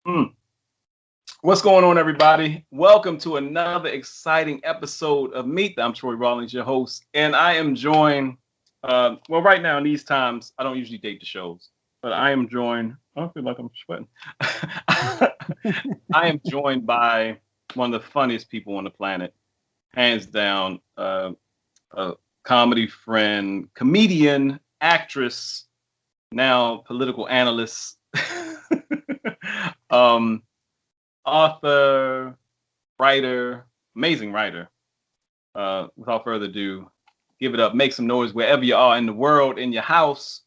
Mm. What's going on, everybody? Welcome to another exciting episode of Meet. I'm Troy Rawlings, your host, and I am joined. Right now in these times, I don't usually date the shows, but I am joined. I don't feel like I'm sweating. I am joined by one of the funniest people on the planet, hands down. A comedy friend, comedian, actress, now political analyst. Author, writer, amazing writer. Without further ado, give it up, make some noise wherever you are in the world, in your house,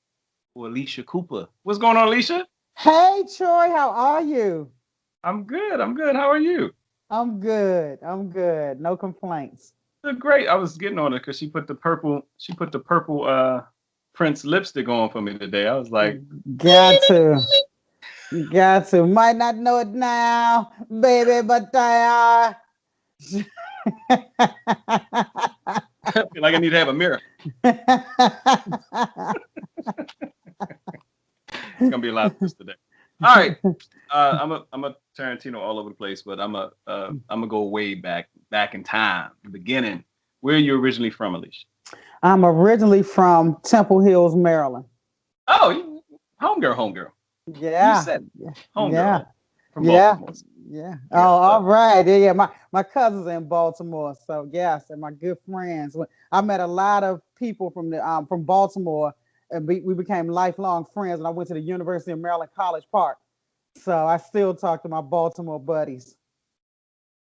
for Alycia Cooper. What's going on, Alycia? Hey, Troy, how are you? I'm good. How are you? I'm good. No complaints. Great. I was getting on it because she put the purple Prince lipstick on for me today. I was like, Got to. Got to. Might not know it now, baby, but I I feel like I need to have a mirror. It's gonna be a lot of this today. All right, I'm a Tarantino all over the place, but I'm gonna go way back in time, the beginning. Where are you originally from, Alycia? I'm originally from Temple Hills, Maryland. Oh, homegirl. Yeah. You said homegirl Yeah. from Yeah. Baltimore. Yeah. Oh, all right. Yeah. My cousins are in Baltimore, so yes, and my good friends. I met a lot of people from Baltimore, and we became lifelong friends. And I went to the University of Maryland, College Park, so I still talk to my Baltimore buddies.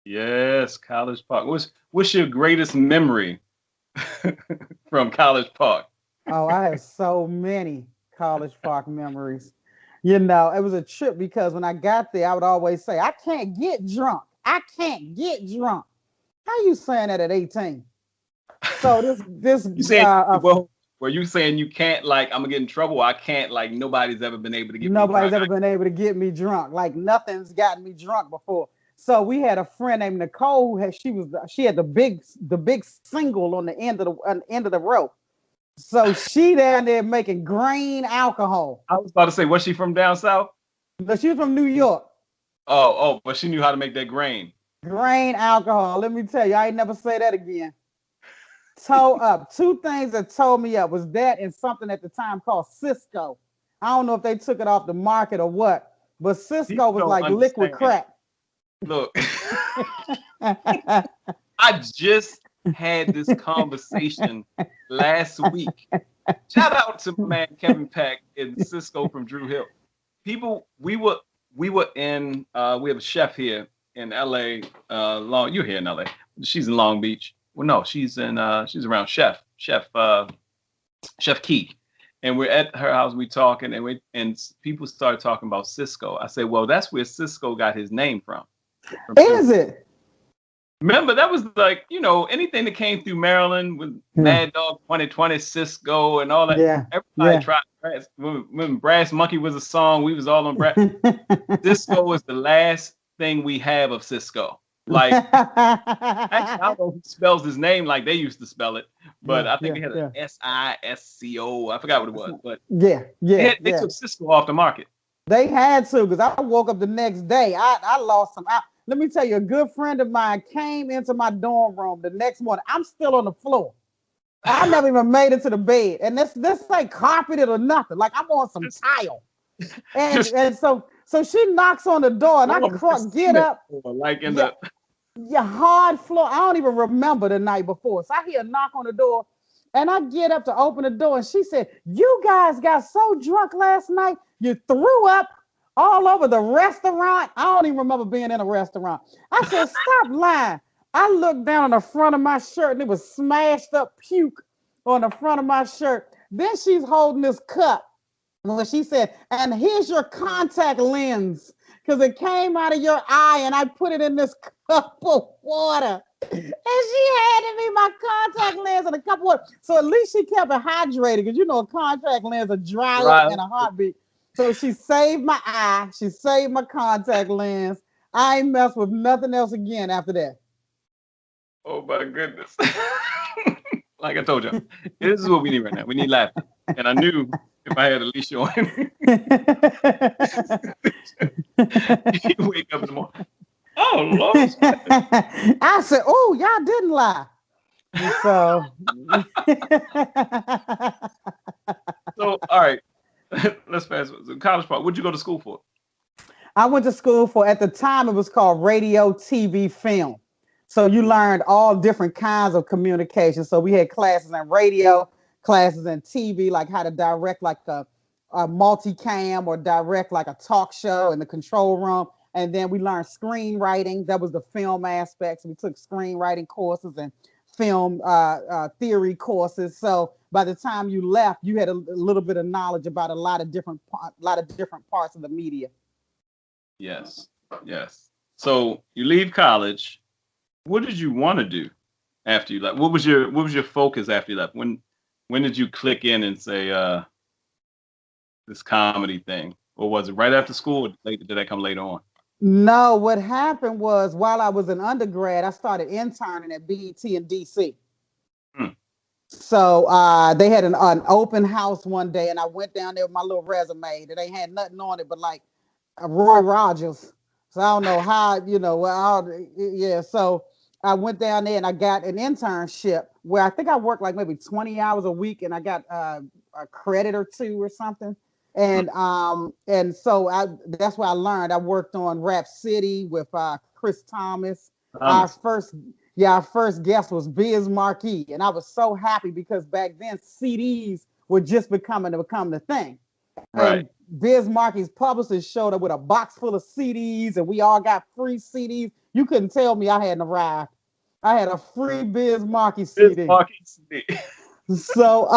Yes, College Park. What's your greatest memory from College Park? Oh, I have so many College Park memories. You know, it was a trip because when I got there, I would always say, I can't get drunk. I can't get drunk. How you saying that at 18? So this You saying were you saying you can't, like, I'm gonna get in trouble? I can't, like, nobody's ever been able to get nobody's me ever been able to get me drunk. Like nothing's gotten me drunk before. So we had a friend named Nicole who she had the big single on the end of the rope. So she down there making grain alcohol. I was about to say, was she from down south? But she was from New York. Oh, but she knew how to make that grain. Grain alcohol. Let me tell you, I ain't never say that again. Toe up. Two things that told me up was that and something at the time called Cisco. I don't know if they took it off the market or what, but Cisco was like liquid crack. Look, I just had this conversation last week. Shout out to my man Kevin Peck and Cisco from Drew Hill. People, we were in. We have a chef here in LA. You're here in LA. She's in Long Beach. Well, no, she's around Chef Key, and we're at her house. We talking, and people started talking about Cisco. I said, well, that's where Cisco got his name from. Is it? Remember, that was like, anything that came through Maryland with Mad Dog 2020, Cisco, and all that. Yeah. Everybody tried Brass. When Brass Monkey was a song, we was all on Brass. Cisco is the last thing we have of Cisco. Like, actually, I don't know who spells his name like they used to spell it, but I think they had an Sisco. I forgot what it was, but they took Cisco off the market. They had to, because I woke up the next day. I lost some. Let me tell you, a good friend of mine came into my dorm room the next morning. I'm still on the floor. I never even made it to the bed. And this ain't carpeted or nothing. Like I'm on some tile. And so she knocks on the door and I get up. Like in the hard floor. I don't even remember the night before. So I hear a knock on the door and I get up to open the door and she said, you guys got so drunk last night, you threw up all over the restaurant. I don't even remember being in a restaurant. I said, stop lying. I looked down on the front of my shirt and it was smashed up puke on the front of my shirt. Then she's holding this cup. And she said, and here's your contact lens because it came out of your eye and I put it in this cup of water. And she handed me my contact lens and a cup of water. So at least she kept it hydrated because a contact lens are dry up in a heartbeat. So she saved my eye. She saved my contact lens. I ain't messed with nothing else again after that. Oh my goodness. Like I told you, this is what we need right now. We need laughter. And I knew if I had Alycia on, he'd wake up in the morning. Oh, Lord. I said, oh, y'all didn't lie. So, So, all right. Let's fast forward. So college part. What'd you go to school for? I went to school for, at the time, it was called radio, TV, film. So you learned all different kinds of communication. So we had classes in radio, classes in TV, like how to direct like a multicam or direct like a talk show in the control room. And then we learned screenwriting. That was the film aspects. We took screenwriting courses and film theory courses. So by the time you left, you had a little bit of knowledge about a lot of different parts of the media. Yes. Yes. So you leave college. What did you want to do after you left? What was your focus after you left? When did you click in and say this comedy thing? Or was it right after school, or did that come later on? No, what happened was while I was an undergrad, I started interning at BET in DC. So they had an open house one day, and I went down there with my little resume that ain't had nothing on it but like Roy Rogers. So I don't know how, yeah. So I went down there and I got an internship where I think I worked like maybe 20 hours a week, and I got a credit or two or something. And so that's where I learned. I worked on Rap City with Chris Thomas. Our first guest was Biz Markie, and I was so happy because back then CDs were just becoming the thing. Right. And Biz Markie's publicist showed up with a box full of CDs, and we all got free CDs. You couldn't tell me I hadn't arrived. I had a free Biz Markie CD. Biz Markie CD. So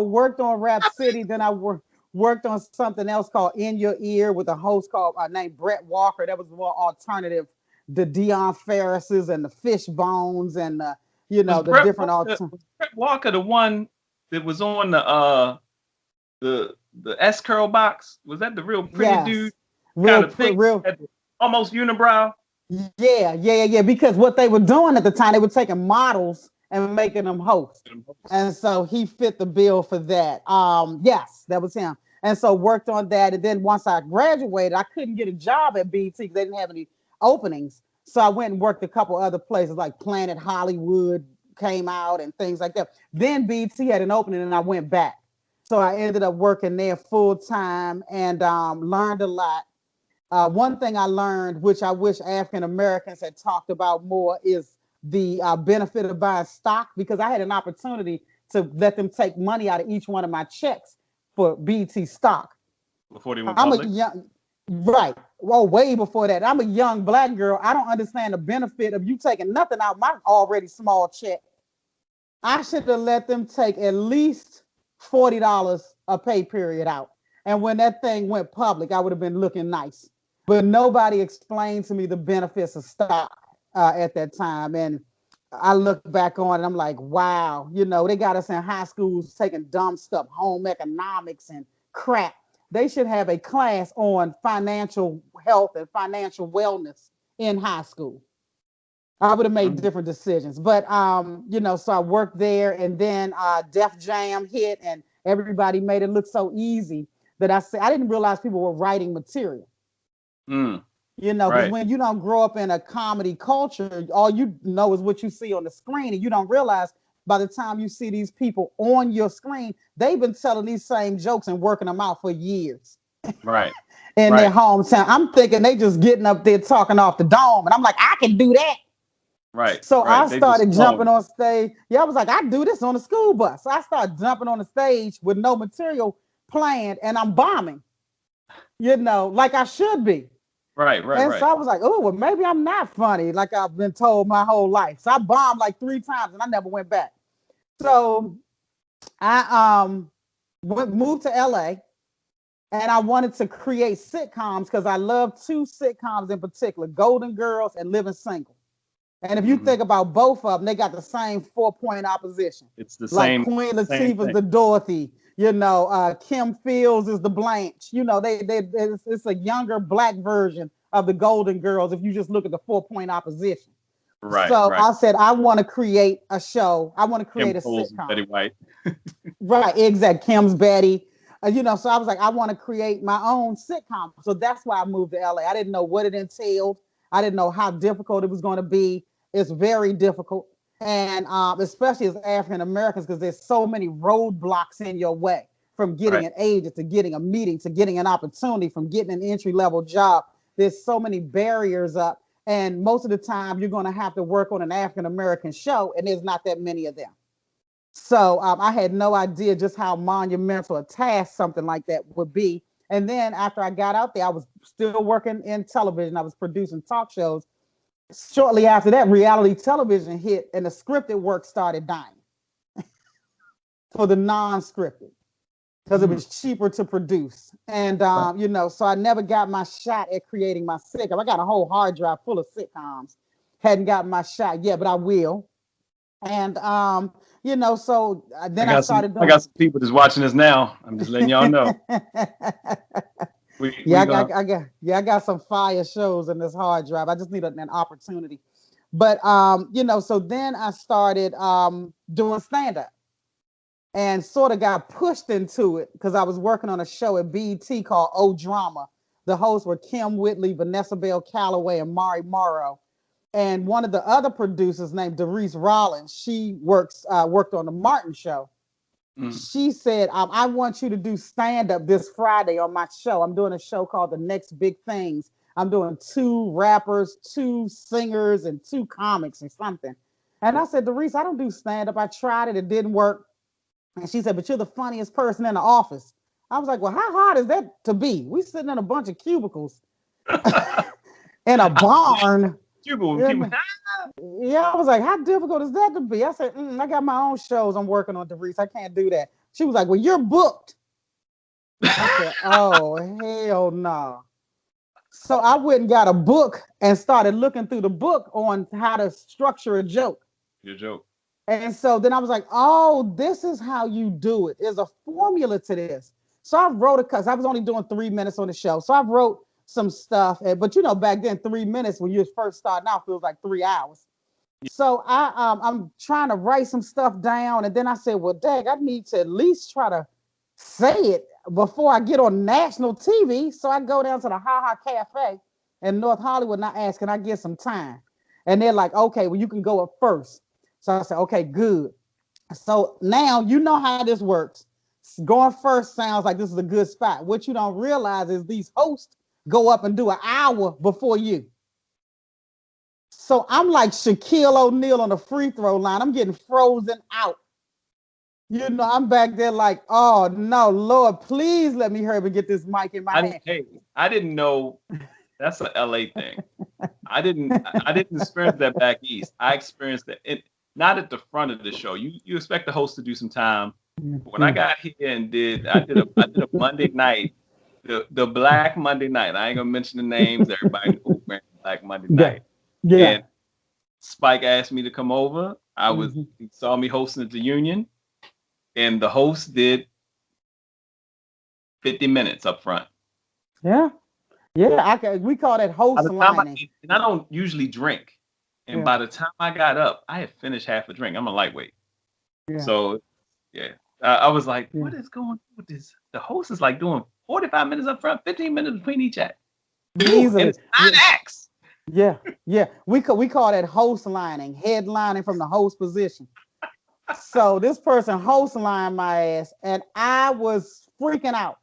worked on Rap City. Then I worked on something else called In Your Ear with a host called named Brett Walker. That was more alternative. The Dion Ferrises and the Fishbones and the different alternative. Brett Walker, the one that was on the S curl box, was that the real pretty dude? Real almost unibrow. Yeah. Because what they were doing at the time, they were taking models and making them hosts. And so he fit the bill for that. Yes, that was him. And so worked on that. And then once I graduated, I couldn't get a job at BET because they didn't have any openings. So I went and worked a couple other places like Planet Hollywood came out and things like that. Then BET had an opening and I went back. So I ended up working there full time and learned a lot. One thing I learned, which I wish African Americans had talked about more, is the benefit of buying stock, because I had an opportunity to let them take money out of each one of my checks for BET stock. Before they went public? Right. Well, way before that. I'm a young Black girl. I don't understand the benefit of you taking nothing out of my already small check. I should have let them take at least $40 a pay period out. And when that thing went public, I would have been looking nice. But nobody explained to me the benefits of stock at that time. And I look back on it, I'm like, wow, they got us in high schools taking dumb stuff, home economics and crap. They should have a class on financial health and financial wellness in high school. I would have made different decisions. But, so I worked there, and then Def Jam hit, and everybody made it look so easy that I didn't realize people were writing material. Because when you don't grow up in a comedy culture, all you know is what you see on the screen, and you don't realize by the time you see these people on your screen, they've been telling these same jokes and working them out for years. Right. in their hometown. I'm thinking they just getting up there talking off the dome, and I'm like, I can do that. Right. So I started jumping on stage. Yeah, I was like, I do this on the school bus. So I started jumping on the stage with no material planned, and I'm bombing, like I should be. Right. So I was like, oh, well, maybe I'm not funny like I've been told my whole life. So I bombed like 3 times and I never went back. So I moved to LA, and I wanted to create sitcoms because I love 2 sitcoms in particular, Golden Girls and Living Single. And if you think about both of them, they got the same 4-point opposition. It's the same. Like Queen Latifah's the Dorothy, Kim Fields is the Blanche. It's a younger Black version of the Golden Girls if you just look at the 4-point opposition. So I said, I want to create a show. I want to create a sitcom. Betty White. Right, exactly. Kim's Betty. So I was like, I want to create my own sitcom. So that's why I moved to LA. I didn't know what it entailed. I didn't know how difficult it was going to be. It's very difficult. And especially as African Americans, because there's so many roadblocks in your way, from getting an agent to getting a meeting to getting an opportunity, from getting an entry-level job. There's so many barriers up. And most of the time, you're going to have to work on an African American show, and there's not that many of them. So I had no idea just how monumental a task something like that would be. And then after I got out there, I was still working in television. I was producing talk shows. Shortly after that, reality television hit, and the scripted work started dying for the non-scripted, because it was cheaper to produce. And, so I never got my shot at creating my sitcom. I got a whole hard drive full of sitcoms. Hadn't gotten my shot yet, but I will. And, so then I started doing... I got some people just watching us now. I'm just letting y'all know. I got some fire shows in this hard drive. I just need an opportunity. But, so then I started doing stand-up. And sort of got pushed into it because I was working on a show at BET called O Drama. The hosts were Kim Whitley, Vanessa Bell Calloway, and Mari Morrow. And one of the other producers named Rawlings, she worked on the Martin Show. She said, I want you to do stand-up this Friday on my show. I'm doing a show called The Next Big Things. I'm doing 2 rappers, 2 singers, and 2 comics or something. And I said, Doris, I don't do stand-up. I tried it. It didn't work. And she said, but you're the funniest person in the office. I was like, well, how hard is that to be? We sitting in a bunch of cubicles in a barn. Yeah, I was like, how difficult is that to be? I said, I got my own shows I'm working on, Doris. I can't do that. She was like, well, you're booked. I said, oh, hell no. So I went and got a book and started looking through the book on how to structure a joke. Your joke. And so then I was like, oh, this is how you do it. There's a formula to this. So I wrote because I was only doing 3 minutes on the show. So I wrote some stuff. But back then 3 minutes when you was first starting out feels like 3 hours. So I'm trying to write some stuff down. And then I said, well, dang, I need to at least try to say it before I get on national TV. So I go down to the Ha Ha Cafe in North Hollywood and I ask, can I get some time? And they're like, okay, well, you can go up first. So I said, okay, good. So now you know how this works. Going first sounds like this is a good spot. What you don't realize is these hosts go up and do an hour before you. So I'm like Shaquille O'Neal on the free throw line. I'm getting frozen out. I'm back there like, oh no, Lord, please let me hurry up and get this mic in my hand. Hey, I didn't know that's an LA thing. I didn't experience that back east. I experienced it. Not at the front of the show. You expect the host to do some time. When I got here and I did a Monday night, the Black Monday night. I ain't gonna mention the names. Everybody knew Black Monday night. Yeah. And Spike asked me to come over. He saw me hosting at the Union, and the host did 50 minutes up front. Yeah. We call that host lining. And I don't usually drink. And by the time I got up, I had finished half a drink. I'm a lightweight. Yeah. So, I was like, what is going on with this? The host is like doing 45 minutes up front, 15 minutes between each act. Easily. And it's 9 acts. Yeah. We call that host lining, headlining from the host position. So this person host lined my ass, and I was freaking out.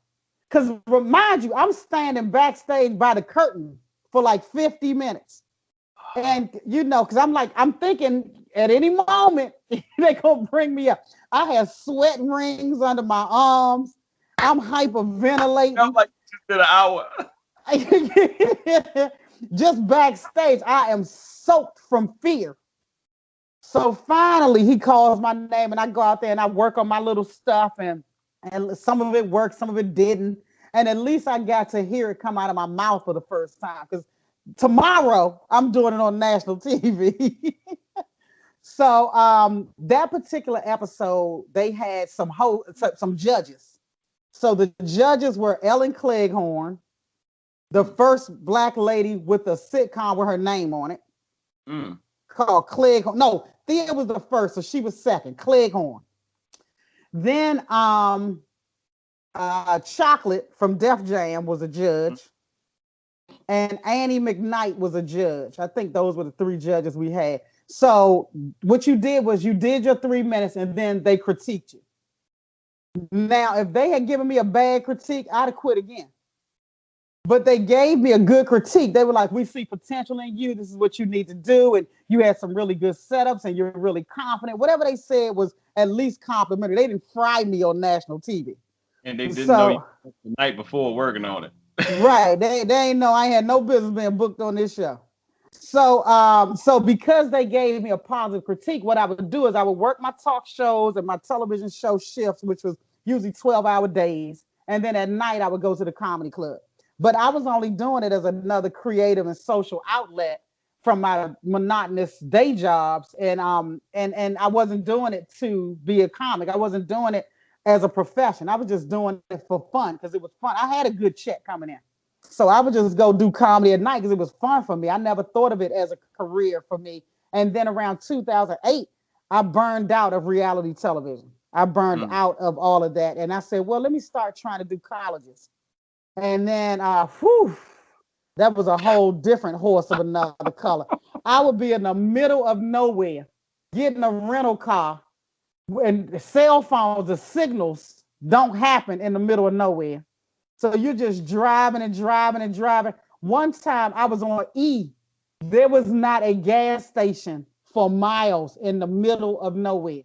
Because remind you, I'm standing backstage by the curtain for like 50 minutes. And, because I'm thinking at any moment, they're going to bring me up. I have sweat rings under my arms. I'm hyperventilating. I'm like, just did an hour. Just backstage, I am soaked from fear. So finally, he calls my name, and I go out there and I work on my little stuff. And some of it worked, some of it didn't. And at least I got to hear it come out of my mouth for the first time. Because tomorrow, I'm doing it on national TV. So that particular episode, they had some judges. So the judges were Ellen Cleghorn, the first Black lady with a sitcom with her name on it. called Cleghorn. No, Thea was the first, so she was second. Cleghorn. Then Chocolate from Def Jam was a judge, and Annie McKnight was a judge. I think those were the three judges we had. So what you did was you did your 3 minutes, and then they critiqued you. Now, if they had given me a bad critique, I'd have quit again. But they gave me a good critique. They were like, we see potential in you. This is what you need to do. And you had some really good setups and you're really confident. Whatever they said was at least complimentary. They didn't fry me on national TV. And they didn't know you the night before working on it. Right. They ain't know I had no business being booked on this show. So because they gave me a positive critique, what I would do is I would work my talk shows and my television show shifts, which was usually 12-hour days. And then at night, I would go to the comedy club. But I was only doing it as another creative and social outlet from my monotonous day jobs. And I wasn't doing it to be a comic. I wasn't doing it as a profession. I was just doing it for fun because it was fun. I had a good check coming in. So I would just go do comedy at night because it was fun for me. I never thought of it as a career for me. And then around 2008, I burned out of reality television. I burned out of all of that. And I said, well, let me start trying to do colleges. And then, that was a whole different horse of another color. I would be in the middle of nowhere, getting a rental car, and the cell phones, the signals don't happen in the middle of nowhere. So you're just driving and driving and driving. One time I was on E. There was not a gas station for miles in the middle of nowhere.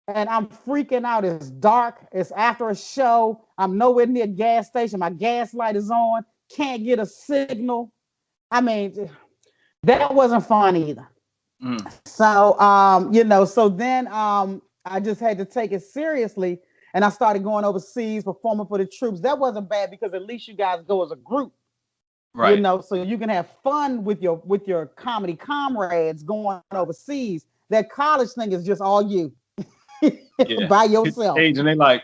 And I'm freaking out. It's dark. It's after a show. I'm nowhere near a gas station. My gas light is on. Can't get a signal. I mean, that wasn't fun either. So, so then I just had to take it seriously. And I started going overseas, performing for the troops. That wasn't bad because at least you guys go as a group. Right. So you can have fun with your comedy comrades going overseas. That college thing is just all you. By yourself. And they like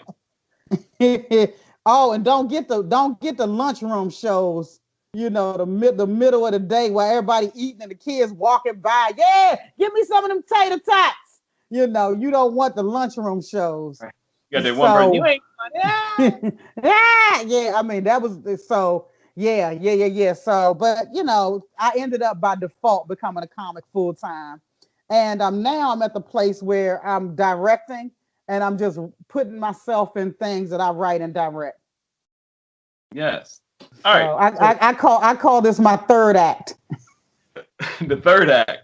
oh, and don't get the lunchroom shows, the middle of the day where everybody eating and the kids walking by. Yeah, give me some of them tater tots. You don't want the lunchroom shows. Right. Yeah, they one you ain't yeah, I mean that was so yeah. So, but I ended up by default becoming a comic full time. And now I'm at the place where I'm directing and I'm just putting myself in things that I write and direct. Yes. All right. I call this my third act. The third act.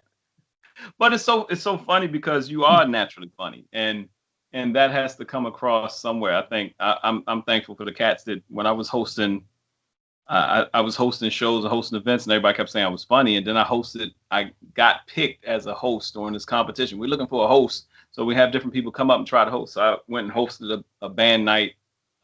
But it's so funny because you are naturally funny and that has to come across somewhere. I think I'm thankful for the cats that when I was hosting I was hosting shows and hosting events and everybody kept saying I was funny. And then I got picked as a host during this competition. We're looking for a host. So we have different people come up and try to host. So I went and hosted a band night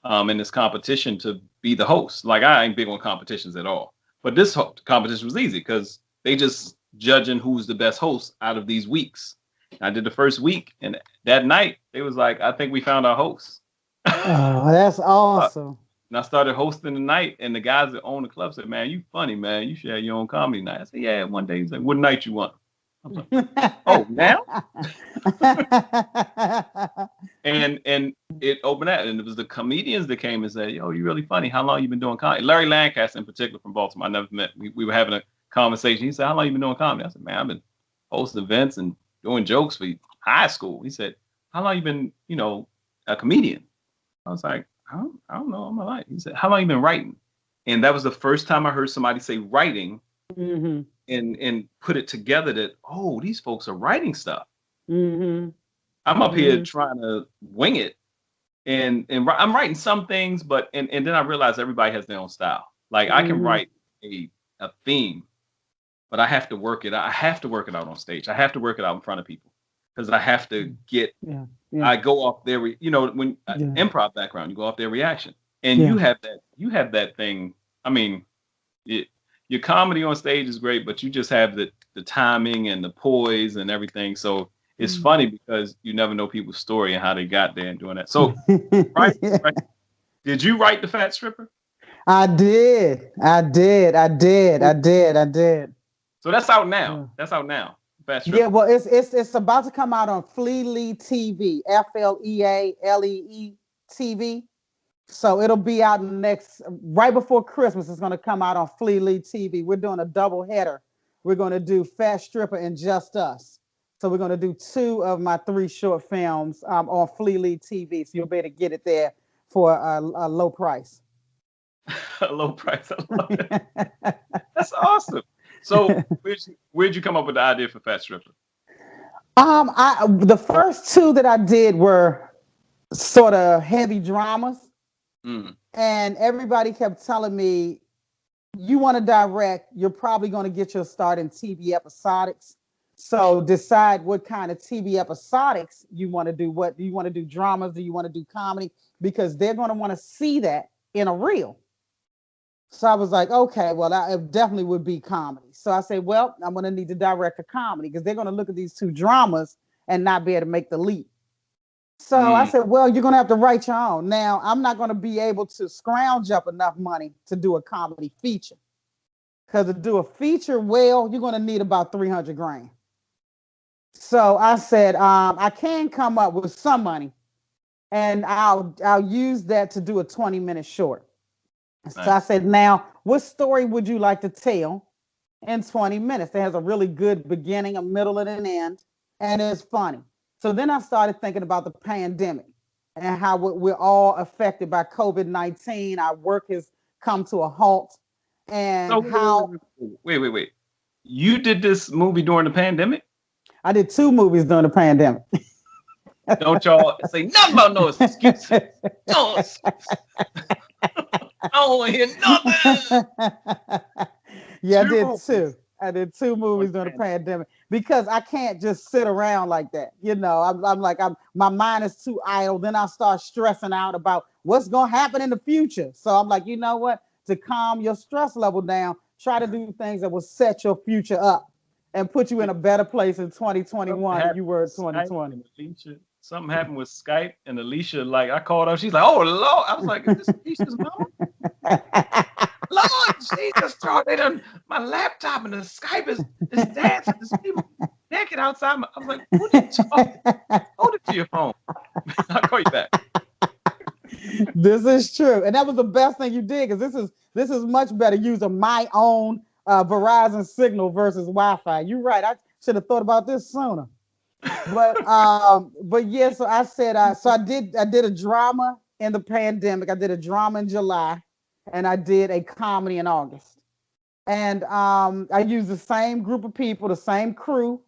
in this competition to be the host. Like I ain't big on competitions at all. But this competition was easy because they just judging who's the best host out of these weeks. I did the first week and that night they was like, I think we found our host. Oh, that's awesome. And I started hosting the night, and the guys that own the club said, man, you funny, man. You should have your own comedy night. I said, yeah, one day. He's like, what night you want? I was like, oh, now? and it opened that, and it was the comedians that came and said, yo, you really funny. How long you been doing comedy? Larry Lancaster in particular from Baltimore, I never met. We were having a conversation. He said, how long you been doing comedy? I said, man, I've been hosting events and doing jokes for high school. He said, how long you been, a comedian? I was like, I don't know all my life. He said, how long you been writing? And that was the first time I heard somebody say writing and put it together that, oh, these folks are writing stuff. I'm up here trying to wing it. And I'm writing some things, but and then I realized everybody has their own style. Like I can write a theme, but I have to work it out. I have to work it out on stage. I have to work it out in front of people because I have to get I go off their, when improv background, you go off their reaction, and you have that thing. I mean, your comedy on stage is great, but you just have the timing and the poise and everything. So it's funny because you never know people's story and how they got there and doing that. So, right. Did you write The Fat Stripper? I did. So that's out now. That's out now. Fat Stripper? Yeah, well, it's about to come out on Flealee TV, FLEALEE TV. So it'll be out next, right before Christmas. It's going to come out on Flealee TV. We're doing a double header. We're going to do Fat Stripper and Just Us. So we're going to do 2 of my 3 short films on Flealee TV. So you'll be able to get it there for a low price. A low price. I love it. That's awesome. So where'd you come up with the idea for Fat Stripper? The first 2 that I did were sort of heavy dramas. And everybody kept telling me, you want to direct, you're probably going to get your start in TV episodics. So decide what kind of TV episodics you want to do. What do you want to do? Dramas? Do you want to do comedy? Because they're going to want to see that in a reel. So I was like, okay, well, it definitely would be comedy. So I said, well, I'm going to need to direct a comedy because they're going to look at these 2 dramas and not be able to make the leap. So I said, well, you're going to have to write your own. Now, I'm not going to be able to scrounge up enough money to do a comedy feature. Because to do a feature well, you're going to need about $300,000. So I said, I can come up with some money, and I'll use that to do a 20-minute short. Nice. So I said, now, what story would you like to tell in 20 minutes? It has a really good beginning, a middle, and an end, and it's funny. So then I started thinking about the pandemic and how we're all affected by COVID-19. Our work has come to a halt. And so, how... Wait. You did this movie during the pandemic? I did 2 movies during the pandemic. Don't y'all say nothing about no excuses. No excuses. I don't want to hear nothing. Yeah, I did 2 movies during the pandemic because I can't just sit around like that. You know, my mind is too idle. Then I start stressing out about what's going to happen in the future. So I'm like, you know what? To calm your stress level down, try to do things that will set your future up and put you in a better place in 2021 than you were in 2020. Something happened with Skype and Alycia, like I called her, she's like, oh Lord. I was like, is this Alicia's mom? Lord Jesus, they done my laptop and the Skype is dancing. There's people naked outside. I was like, what are you talking? Hold it to your phone. I'll call you back. This is true. And that was the best thing you did, because this is much better using my own Verizon signal versus Wi-Fi. You're right. I should have thought about this sooner. But yeah, so I said, so I did a drama in the pandemic. I did a drama in July, and I did a comedy in August. And I used the same group of people, the same crew.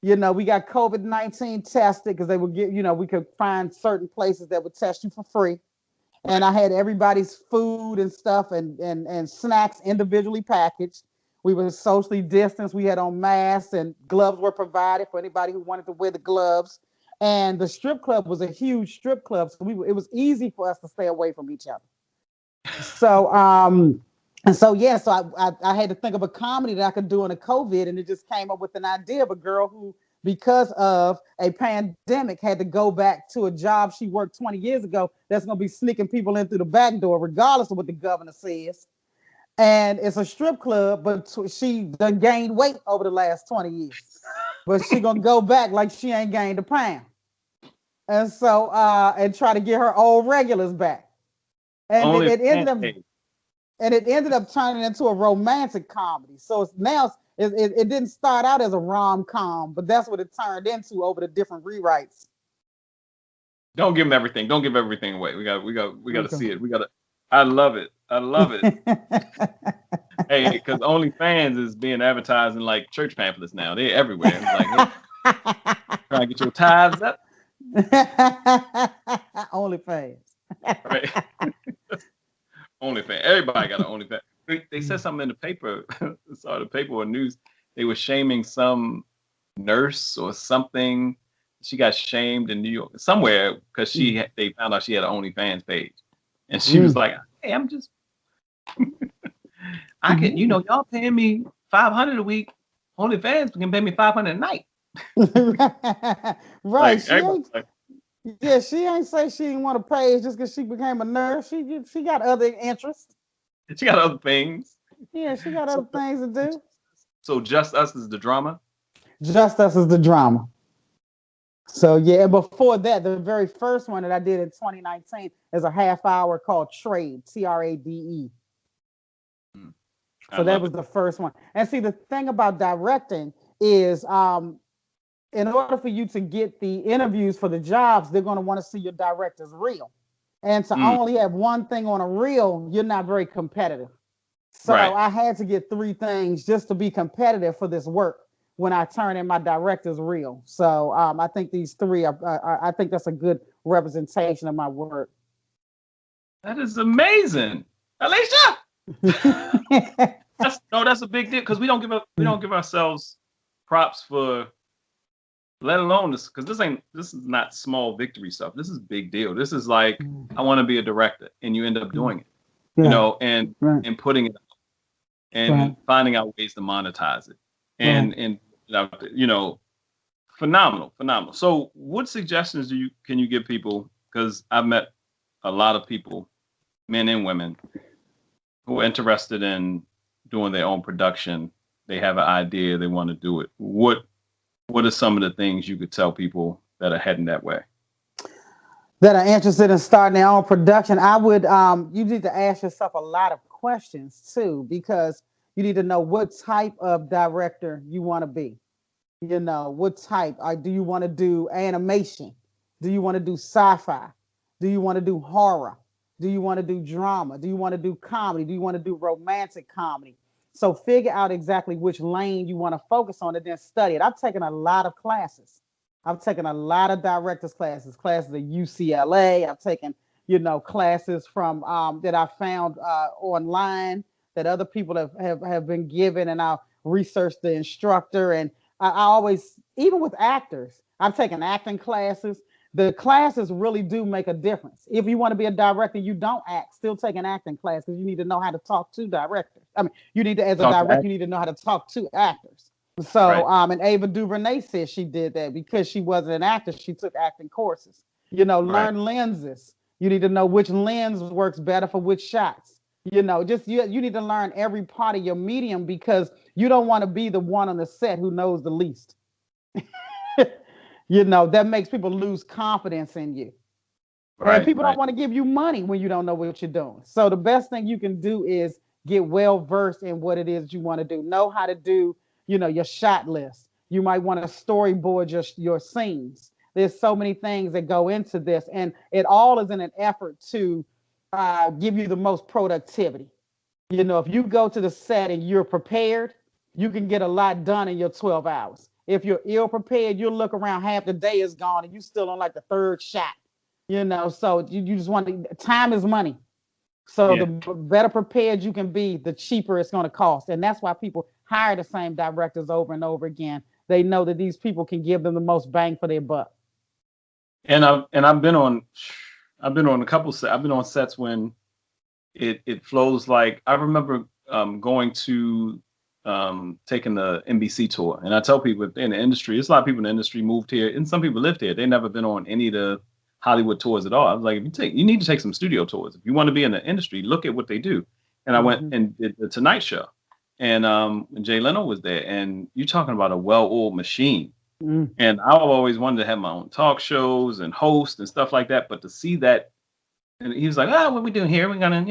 You know, we got COVID-19 tested because they would get, you know, we could find certain places that would test you for free. And I had everybody's food and stuff and snacks individually packaged. We were socially distanced. We had on masks, and gloves were provided for anybody who wanted to wear the gloves. And the strip club was a huge strip club, so it was easy for us to stay away from each other. So I had to think of a comedy that I could do in a COVID, and it just came up with an idea of a girl who, because of a pandemic, had to go back to a job she worked 20 years ago that's going to be sneaking people in through the back door, regardless of what the governor says. And it's a strip club, but she done gained weight over the last 20 years. But she going to go back like she ain't gained a pound. And so, and try to get her old regulars back. And it ended up turning into a romantic comedy. So it didn't start out as a rom-com, but that's what it turned into over the different rewrites. Don't give them everything. Don't give everything away. We got to see it. I love it. Hey, because OnlyFans is being advertised in like church pamphlets now. They're everywhere. It's like, hey, trying to get your tithes up. OnlyFans. Right. OnlyFans. Everybody got an OnlyFans. They said something in the paper. I saw the paper or news. They were shaming some nurse or something. She got shamed in New York somewhere because they found out she had an OnlyFans page, and she was like, "Hey, I'm just, I can, y'all paying me $500 a week. OnlyFans can pay me $500 a night." Right. She ain't say she didn't want to pay just because she became a nurse. She got other interests. She got other things. Yeah, she got other things to do. So Just Us is the drama? Just Us is the drama. So yeah, before that, the very first one that I did in 2019 is a half hour called Trade, Trade. So that was the first one. And see, the thing about directing is, in order for you to get the interviews for the jobs, they're going to want to see your director's reel. And to only have one thing on a reel, you're not very competitive. So I had to get 3 things just to be competitive for this work when I turn in my director's reel. So I think these 3 I think that's a good representation of my work. That is amazing, Alycia. That's a big deal, because we don't give ourselves props for, let alone this, because this is not small victory stuff. This is big deal. This is like, I want to be a director, and you end up doing it, and putting it out, and finding out ways to monetize it, and phenomenal. So what suggestions can you give people? Because I've met a lot of people, men and women, who are interested in doing their own production. They have an idea, they want to do it. What are some of the things you could tell people that are heading that way, that are interested in starting their own production? I would, you need to ask yourself a lot of questions too, because you need to know what type of director you want to be. What type? Do you want to do animation? Do you want to do sci-fi? Do you want to do horror? Do you want to do drama? Do you want to do comedy? Do you want to do romantic comedy? So figure out exactly which lane you want to focus on and then study it. I've taken a lot of classes. I've taken a lot of directors classes at UCLA. I've taken, classes from that I found online that other people have been given, and I'll research the instructor. And I always, even with actors, I've taken acting classes. The classes really do make a difference. If you want to be a director, you don't act, still take an acting class, because you need to know how to talk to directors. I mean, you need to, as a director, you need to know how to talk to actors. So, and Ava DuVernay said she did that because she wasn't an actor. She took acting courses. Learn lenses. You need to know which lens works better for which shots. You need to learn every part of your medium, because you don't want to be the one on the set who knows the least. That makes people lose confidence in you. And people don't want to give you money when you don't know what you're doing. So the best thing you can do is get well versed in what it is you want to do. Know how to do, your shot list. You might want to storyboard your scenes. There's so many things that go into this, and it all is in an effort to give you the most productivity. If you go to the set and you're prepared, you can get a lot done in your 12 hours. If you're ill prepared, you'll look around, half the day is gone, and you still on like the 3rd shot. So you just want to, time is money. So the better prepared you can be, the cheaper it's going to cost. And that's why people hire the same directors over and over again. They know that these people can give them the most bang for their buck. And I've been on a couple sets. I've been on sets when it flows like, I remember going to taking the NBC tour, and I tell people, if they're in the industry, there's a lot of people in the industry moved here, and some people lived here. They've never been on any of the Hollywood tours at all. I was like, you need to take some studio tours. If you want to be in the industry, look at what they do. And I went and did the Tonight Show, and Jay Leno was there, and you're talking about a well-oiled machine. And I've always wanted to have my own talk shows and host and stuff like that, but to see that, and he was like, what we doing here? We're gonna,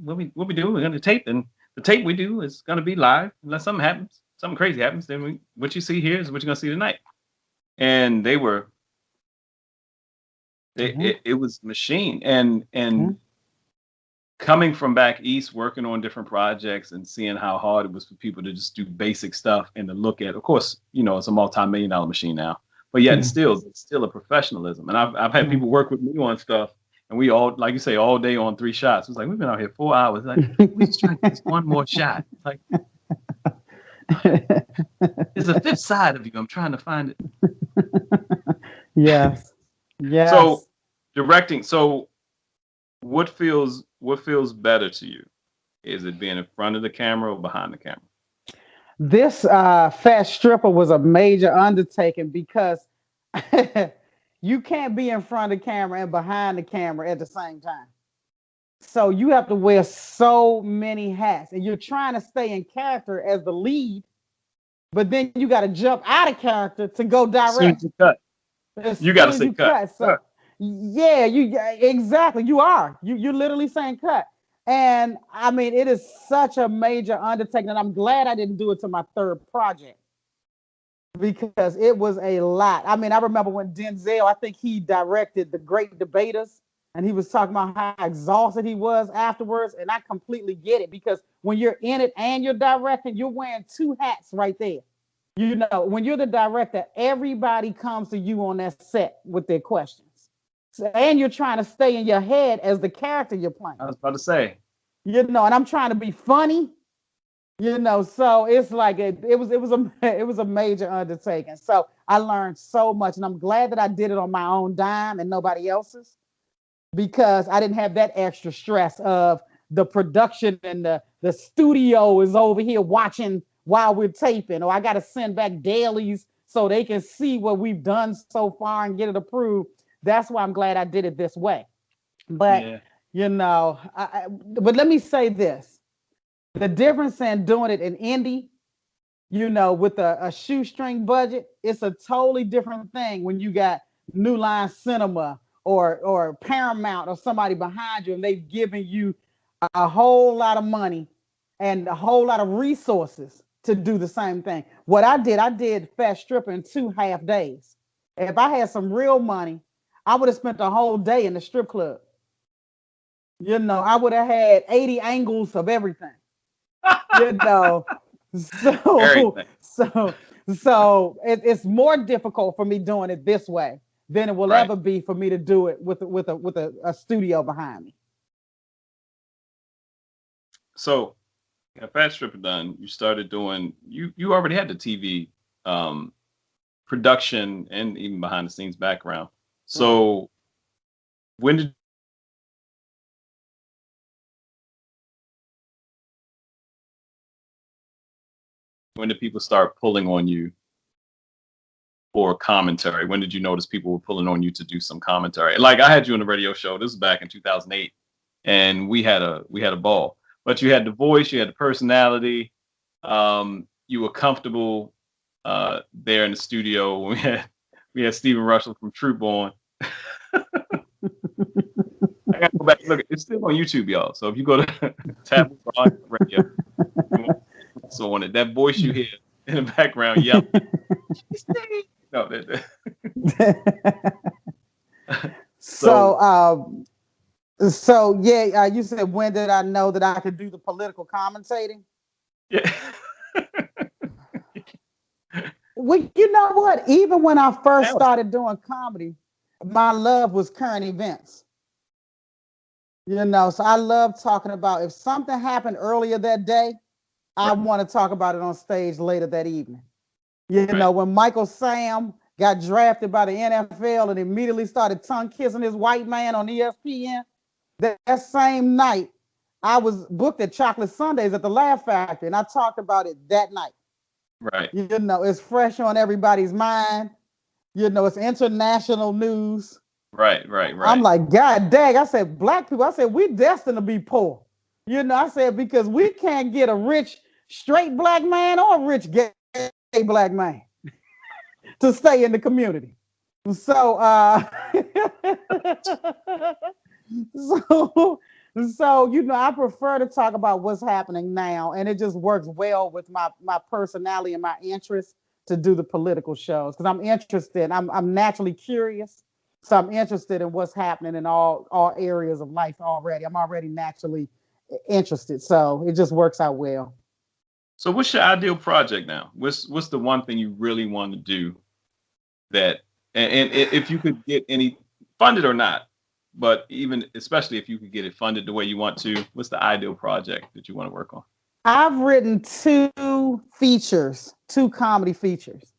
what we do? We're gonna tape, and the tape we do is gonna be live unless something happens, something crazy happens. Then what you see here is what you're gonna see tonight. And they were. It was machine, and coming from back east, working on different projects and seeing how hard it was for people to just do basic stuff and to look at, of course, it's a multi-million-dollar machine now, but yet it's still a professionalism. And I've had people work with me on stuff, and we all, like you say, all day on 3 shots. It's like, we've been out here 4 hours. Like, we just trying to get this one more shot. It's like, there's a 5th side of you. I'm trying to find it. Yes. So directing. So what feels better to you? Is it being in front of the camera or behind the camera? This Fat Stripper was a major undertaking, because you can't be in front of the camera and behind the camera at the same time. So you have to wear so many hats, and you're trying to stay in character as the lead, but then you got to jump out of character to go As soon as direct you cut, as you got soon to as say you cut. cut. So yeah, exactly. You're literally saying cut. And I mean, it is such a major undertaking, and I'm glad I didn't do it to my third project because it was a lot. I mean, I remember when Denzel, I think he directed The Great Debaters, and he was talking about how exhausted he was afterwards. And I completely get it because when you're in it and you're directing, you're wearing two hats right there. You know, when you're the director, everybody comes to you on that set with their questions. So, and you're trying to stay in your head as the character you're playing. I was about to say. You know, and I'm trying to be funny, you know, so it's like it was a major undertaking. So I learned so much, and I'm glad that I did it on my own dime and nobody else's, because I didn't have that extra stress of the production and the studio is over here watching while we're taping, or I got to send back dailies so they can see what we've done so far and get it approved. That's why I'm glad I did it this way. But Yeah. you know, but let me say this: the difference in doing it in indie, you know, with a shoestring budget, it's a totally different thing when you got New Line Cinema or Paramount or somebody behind you, and they've given you a whole lot of money and a whole lot of resources to do the same thing. What I did Fast Stripper in 2.5 days. If I had some real money, I would have spent the whole day in the strip club. You know, I would have had 80 angles of everything. You know, so Everything. so it's more difficult for me doing it this way than it will Right. ever be for me to do it with a studio behind me. So, got Fat Stripper done. You started doing. You already had the TV um, production and even behind the scenes background. Right. So, when did people start pulling on you for commentary? When did you notice people were pulling on you to do some commentary? Like I had you on the radio show. This was back in 2008, and we had a ball. But you had the voice, you had the personality. You were comfortable there in the studio. We had Stephen Russell from Troop on. I gotta go back and look. It's still on YouTube, y'all. So if you go to Taboo Radio, so on it, that voice you hear in the background yelling. No, so yeah, you said when did I know that I could do the political commentating? yeah. Well, you know what? Even when I first started doing comedy, my love was current events. You know, so I love talking about if something happened earlier that day, I want to talk about it on stage later that evening. You know, when Michael Sam got drafted by the NFL and immediately started tongue kissing his white man on ESPN, that same night, I was booked at Chocolate Sundays at the Laugh Factory, and I talked about it that night. Right. You know, it's fresh on everybody's mind. You know, it's international news. Right. I'm like, God dang, I said, black people, I said, we're destined to be poor. You know, I said, because we can't get a rich, straight black man or a rich, gay black man to stay in the community. So, so you know, I prefer to talk about what's happening now, and it just works well with my personality and my interest to do the political shows because I'm interested. I'm naturally curious, so I'm interested in what's happening in all areas of life already. I'm already naturally interested, so it just works out well. So, what's your ideal project now? What's the one thing you really want to do that, and if you could get any funded or not, but even especially if you could get it funded the way you want to, what's the ideal project that you want to work on? I've written two comedy features,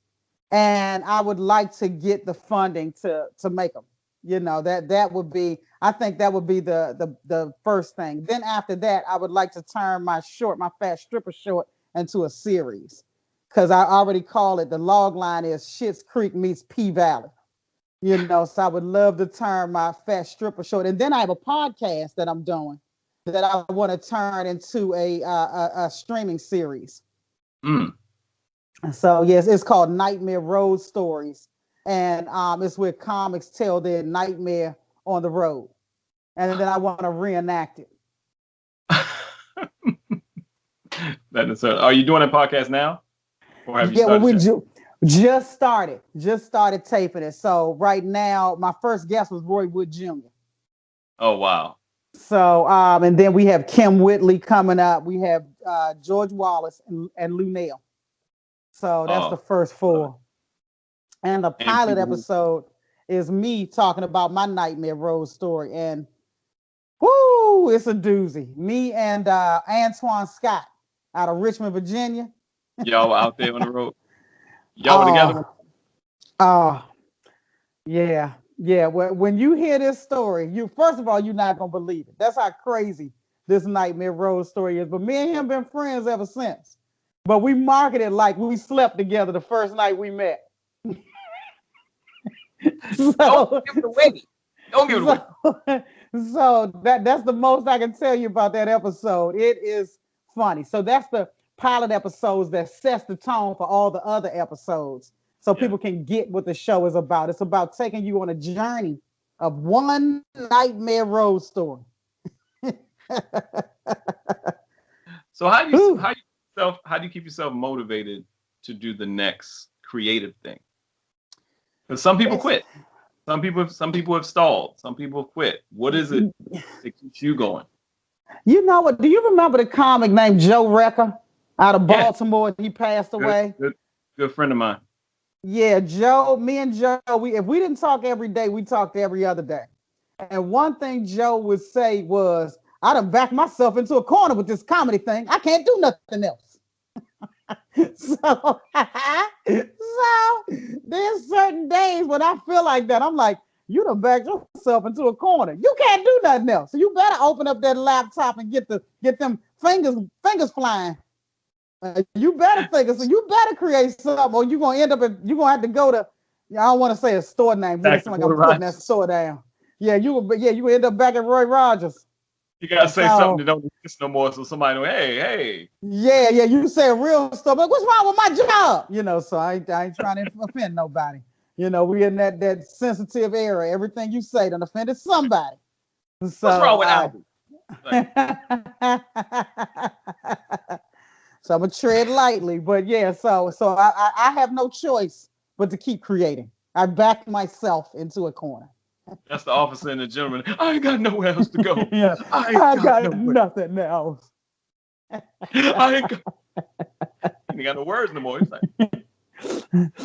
and I would like to get the funding to make them. You know, that would be, I think that would be the first thing. Then after that, I would like to turn my Fat Stripper short into a series, because I already call it, the log line is Schitt's Creek meets P Valley. You know, so I would love to turn my Fat Stripper short. And then I have a podcast that I'm doing that I want to turn into a streaming series. Mm. So yes, it's called Nightmare Road Stories, and it's where comics tell their nightmare on the road, and then I want to reenact it. That is, are you doing a podcast now, or have you Yeah, well, started we yet? just started taping it. So right now, my first guest was Roy Wood Jr. Oh wow. So and then we have Kim Whitley coming up. We have George Wallace and Lou Nail. So that's the Oh, first love it. four. And the And pilot people who, episode is me talking about my Nightmare Road story. And whoo, it's a doozy. Me and Antoine Scott out of Richmond, Virginia. y'all were out there on the road. Y'all were together. Oh, oh, yeah, yeah. When you hear this story, you first of all, you're not gonna believe it. That's how crazy this Nightmare Road story is. But me and him been friends ever since. But we marketed like we slept together the first night we met. Don't So, give it away. Don't give it away. so that's the most I can tell you about that episode. It is funny. So that's the pilot episodes that sets the tone for all the other episodes. So Yeah. people can get what the show is about. It's about taking you on a journey of one Nightmare Road story. So Whew. how do you keep yourself motivated to do the next creative thing? Because some people It's, quit. Some people have stalled. Some people have quit. What is it that keeps you going? you know what? Do you remember the comic named Joe Recker out of Yeah, Baltimore? He passed good, away. good friend of mine. Yeah, Joe, me and Joe, if we didn't talk every day, we talked every other day. And one thing Joe would say was, I done backed myself into a corner with this comedy thing. I can't do nothing else. So, so there's certain days when I feel like that. I'm like, you done backed yourself into a corner. You can't do nothing else. So you better open up that laptop and get them fingers flying. You better think so. You better create something, or you're gonna end up you're gonna have to go to. I don't want to say a store name. It Back seems to like Roy I'm putting that Rogers. store down. Yeah, you end up back at Roy Rogers. You gotta say something So that don't exist no more, so somebody know, hey. yeah, you say a real stuff. Like, what's wrong with my job? So I ain't trying to offend nobody. We in that sensitive era. Everything you say done offended somebody. What's So wrong with Albert? Like, so I'm gonna tread lightly, but yeah. So I have no choice but to keep creating. I back myself into a corner. that's the officer and the gentleman. I ain't got nowhere else to go. Yeah, I ain't I got got nowhere. nothing else. I ain't got. He ain't got no words no more. He's like,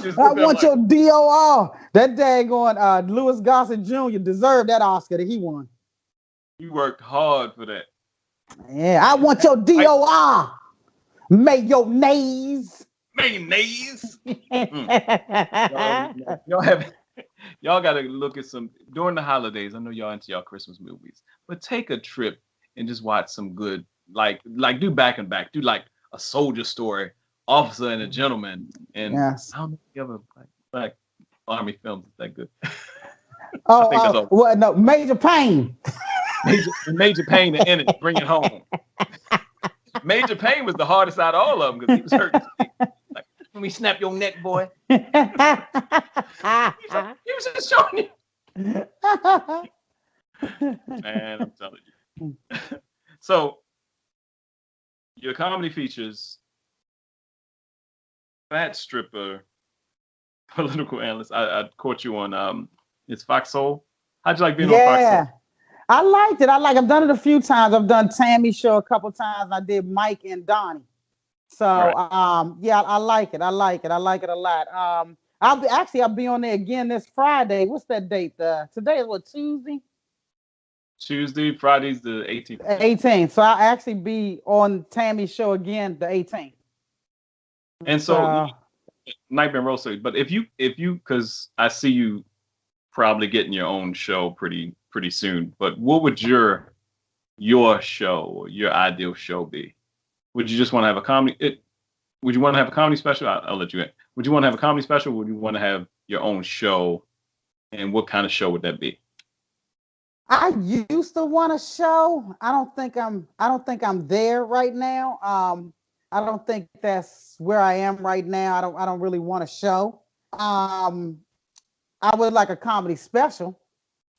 just I looked at him want like, your DOR. That daggone Louis Gossett Jr. deserved that Oscar that he won. you worked hard for that. Yeah, I want your DOR. Mayonnaise. Mayonnaise. Y'all have y'all got to look at some during the holidays. I know y'all into y'all Christmas movies, but take a trip and just watch some good like do back and back. Do like a soldier story, officer and a gentleman, and Yes. I don't know if you ever like army films that good. I Oh, think that's all. well, no, Major Payne. Major Payne in it, bring it home. Major Payne was the hardest out of all of them because he was hurt. Like, let me snap your neck, boy. He was just showing you. Man, I'm telling you. So, your comedy features Fat Stripper, Political Analyst. I caught you on it's Fox Soul. How'd you like being on Fox Yeah, Soul? I liked it. I've done it a few times. I've done Tammy's show a couple times. I did Mike and Donnie. So Right. yeah, I like it. I like it a lot. I'll be on there again this Friday. What's that date? Today is what, Tuesday? Tuesday, Friday's the 18th. 18th. So I'll actually be on Tammy's show again the 18th. And so Nightmare Road Story. But if you because I see you probably getting your own show pretty soon. But what would your show or your ideal show be? Would you just want to have a comedy? Would you want to have a comedy special? I'll let you in. Would you want to have a comedy special? Or would you want to have your own show? And what kind of show would that be? I used to want a show. I don't think I'm there right now. don't think that's where I am right now. I don't really want a show. I would like a comedy special.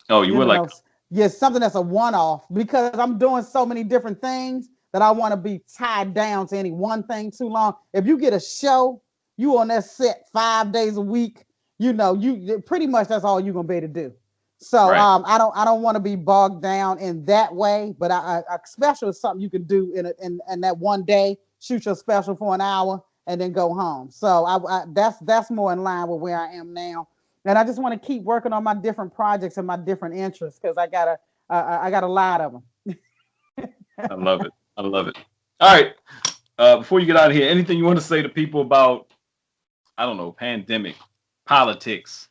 Oh, you would like? Yeah, something that's a one-off, because I'm doing so many different things that I want to be tied down to any one thing too long. If you get a show, you on that set 5 days a week, you pretty much that's all you're gonna be able to do. So Right. I don't want to be bogged down in that way, but a special is something you can do in that one day. Shoot your special for an hour and then go home. So that's more in line with where I am now, and I just want to keep working on my different projects and my different interests, because I got a lot of them. I love it. I love it. All right. Before you get out of here, anything you want to say to people about, I don't know, pandemic, politics,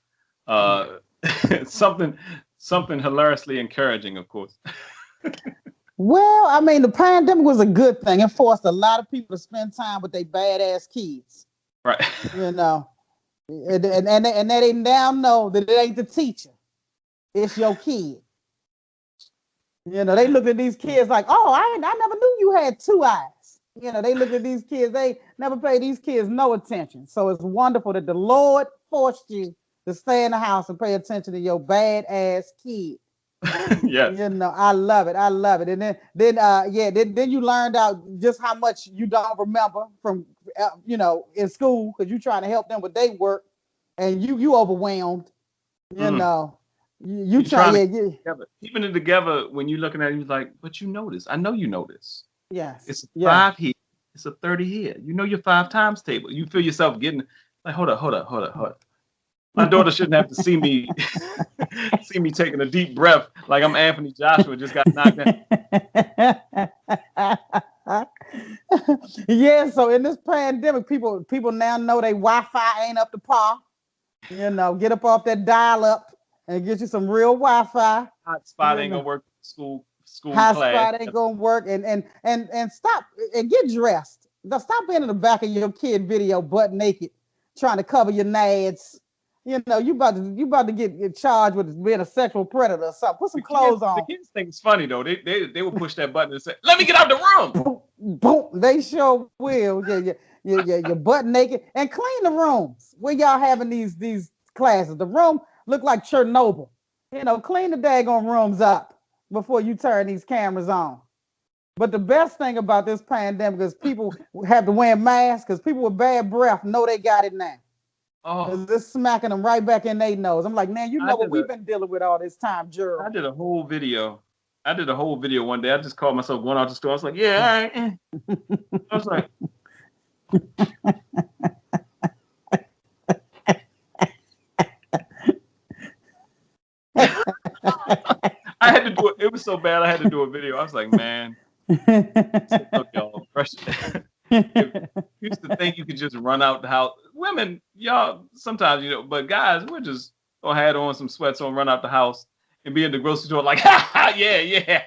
something hilariously encouraging, of course. Well, I mean, the pandemic was a good thing. It forced a lot of people to spend time with their badass kids. Right. And they now know that it ain't the teacher, it's your kid. They look at these kids like, oh, I never knew you had two eyes. They look at these kids, they never pay these kids no attention. So it's wonderful that the Lord forced you to stay in the house and pay attention to your badass kid. Yes. I love it. I love it. And then you learned out just how much you don't remember from, in school, because you're trying to help them with their work, and you overwhelmed. You trying to keeping it together. When you're looking at it, you're like, but you know this. I know you know this. Yes. It's a 5 here. It's a 30 here. You know your 5 times table. You feel yourself getting like, hold up. My daughter shouldn't have to see me taking a deep breath like I'm Anthony Joshua just got knocked down. Yeah, so in this pandemic, people now know they Wi-Fi ain't up to par. Get up off that dial-up and get you some real Wi-Fi. Hotspot ain't gonna work. School Hotspot ain't gonna work. And stop and get dressed. Stop being in the back of your kid video butt naked, trying to cover your nads. You about to get charged with being a sexual predator or something. Put some clothes on. The kids think it's funny though. They will push that button and say, "Let me get out the room." Boom, boom. They sure will. Yeah. You're butt naked, and clean the rooms where y'all having these classes. The room look like Chernobyl. Clean the daggone rooms up before you turn these cameras on. But the best thing about this pandemic is people have to wear masks, because people with bad breath know they got it now. Oh, this smacking them right back in their nose. I'm like, man, what we've been dealing with all this time, Gerald. I did a whole video one day. I just called myself going out the store. I was like, yeah, all right. I was like, I had to do it. It was so bad. I had to do a video. I was like, man, look, y'all, you used to think you could just run out the house. Women, y'all, sometimes, but guys, we're just gonna have on some sweats on, run out the house, and be in the grocery store like, yeah.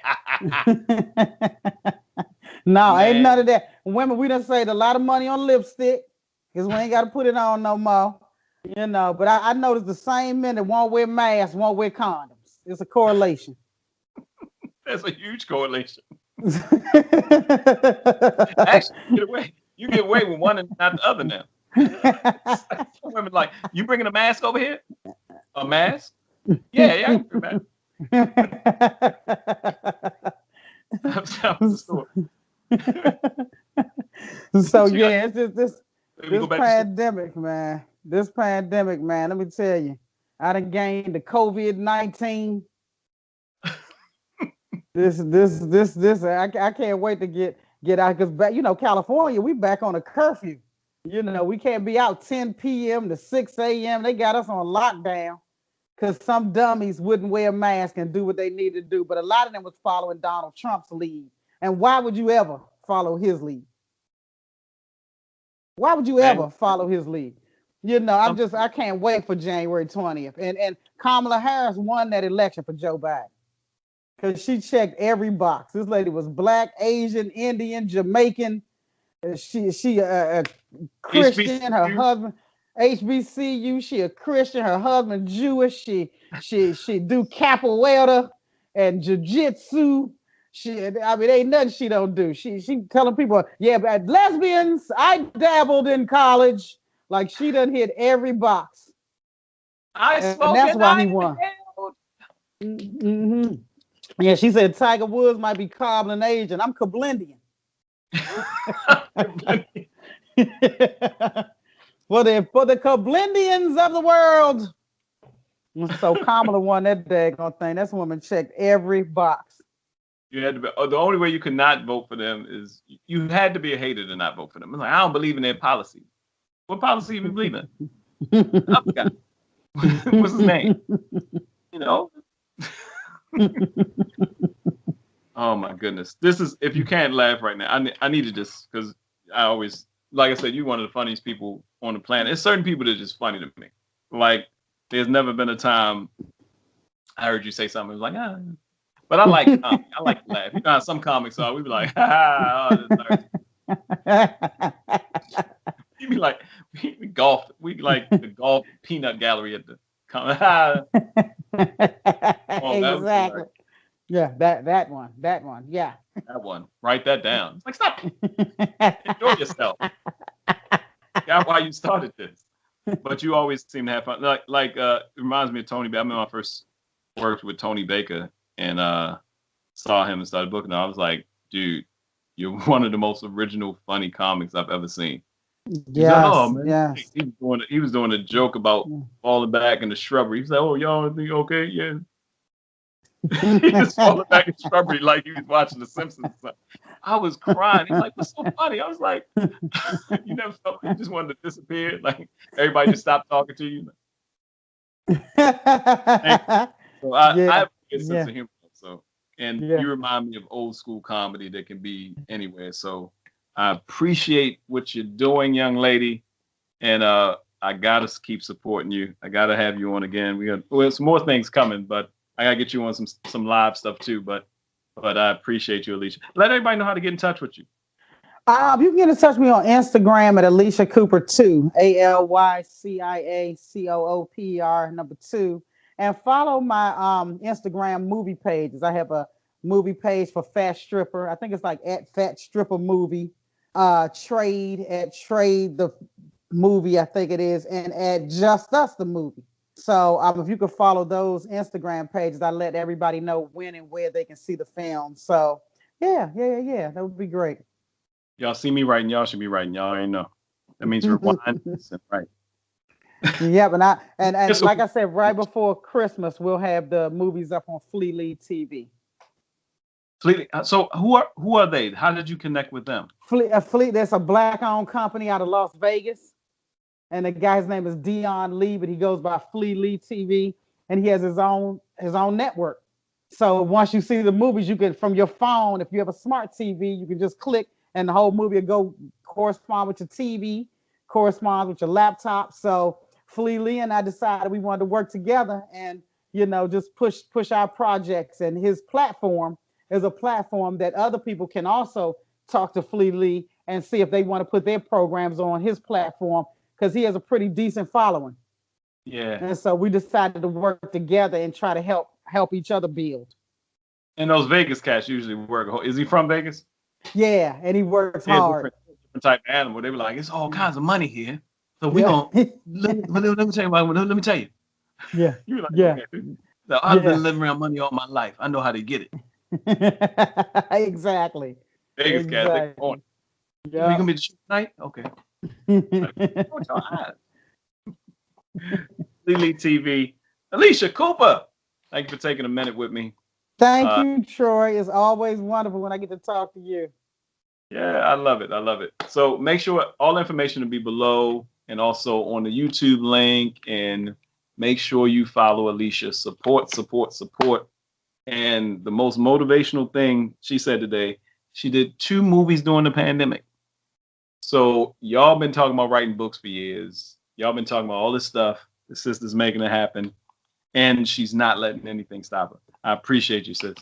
No, man. Ain't none of that. Women, we done saved a lot of money on lipstick, because we ain't got to put it on no more. But I noticed the same men that won't wear masks won't wear condoms. It's a correlation. That's a huge correlation. Actually, you get away with one and not the other now. Women like, you bringing a mask over here? A mask? Yeah, I can bring a So yeah, it's just this pandemic, man. This pandemic, man. Let me tell you, I done gained the COVID-19. This. I can't wait to get out, because California, we back on a curfew. We can't be out 10 p.m. to 6 a.m. They got us on lockdown because some dummies wouldn't wear a mask and do what they needed to do. But a lot of them was following Donald Trump's lead. And why would you ever follow his lead? Why would you ever follow his lead? I can't wait for January 20th. And Kamala Harris won that election for Joe Biden, because she checked every box. This lady was Black, Asian, Indian, Jamaican. She a Christian. HBCU. Her husband HBCU. She a Christian. Her husband Jewish. She do capoeira and jiu-jitsu. Ain't nothing she don't do. She telling people, yeah, but lesbians, I dabbled in college. Like she done hit every box. I And spoke that's and why I he won. inhaled. Mm-hmm. Yeah, she said Tiger Woods might be Cobbling Asian. I'm Kablindian. for the Kablindians of the world. So Kamala won that daggone thing. That woman checked every box. You had to be, the only way you could not vote for them is you had to be a hater to not vote for them. It's like, I don't believe in their policy. What policy you believe in? I forgot. What's his name? You know? Oh my goodness. This is, if you can't laugh right now, I needed this because I always, like I said, you're one of the funniest people on the planet. There's certain people that are just funny to me. Like, there's never been a time I heard you say something. It was like, ah. But I like to laugh. You know how some comics are. We be like, we be like, we golf. We like the golf peanut gallery at the exactly. Yeah, that one. Yeah. That one. Write that down. It's like, stop. Enjoy yourself. That's why you started this. But you always seem to have fun. Like it reminds me of Tony Baker. I remember I first worked with Tony Baker and saw him and started booking him. I was like, dude, you're one of the most original, funny comics I've ever seen. Yeah. Like, oh, man. Yes. He was doing a joke about falling back in the shrubbery. He was like, oh, y'all think okay? Yeah. He just falling back in the shrubbery like he was watching The Simpsons. I was crying. He's like, what's so funny? I was like, you never felt like you just wanted to disappear? Like everybody just stopped talking to you. So I have a good sense of humor. So, and you remind me of old school comedy that can be anywhere. So I appreciate what you're doing, young lady. And I gotta keep supporting you. I gotta have you on again. We have some more things coming, but I gotta get you on some live stuff too. But I appreciate you, Alycia. Let everybody know how to get in touch with you. You can get in touch with me on Instagram at Alycia Cooper 2, ALYCIA COOPER 2, and follow my Instagram movie pages. I have a movie page for Fat Stripper. I think it's like at Fat Stripper Movie. Trade at Trade the Movie, I think it is, and at Just Us the Movie. So if you could follow those Instagram pages, I let everybody know when and where they can see the film. So yeah, that would be great. Y'all see me writing, y'all should be writing. Y'all ain't know. That means rewind and right. Yeah, but and like I said, right before Christmas, we'll have the movies up on Flea League TV. So who are they? How did you connect with them? Flea, there's a black-owned company out of Las Vegas. And the guy's name is Dion Lee, but he goes by Flea Lee TV, and he has his own network. So once you see the movies, you can, from your phone, if you have a smart TV, you can just click, and the whole movie will go correspond with your TV, correspond with your laptop. So Flea Lee and I decided we wanted to work together and just push our projects. And his platform is a platform that other people can also talk to Flea Lee and see if they want to put their programs on his platform, because he has a pretty decent following. Yeah. And so we decided to work together and try to help each other build. And those Vegas cats usually work. Is he from Vegas? Yeah, and he works hard. Different type of animal. They were like, it's all kinds of money here. So we gonna let me tell you about it. Let me tell you. Yeah. You're like, okay. So I've been living around money all my life. I know how to get it. Exactly. Vegas cats, they on. Yeah. Are you gonna be the show tonight? Okay. Lily TV. Alycia Cooper, thank you for taking a minute with me. Thank you, Troy. It's always wonderful when I get to talk to you. Yeah, I love it. So make sure all the information will be below and also on the YouTube link, and make sure you follow Alycia. Support. And the most motivational thing she said today, she did 2 movies during the pandemic. So y'all been talking about writing books for years. Y'all been talking about all this stuff. The sister's making it happen, and she's not letting anything stop her. I appreciate you, sis.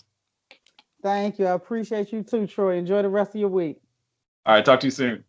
Thank you. I appreciate you too, Troy. Enjoy the rest of your week. All right. Talk to you soon.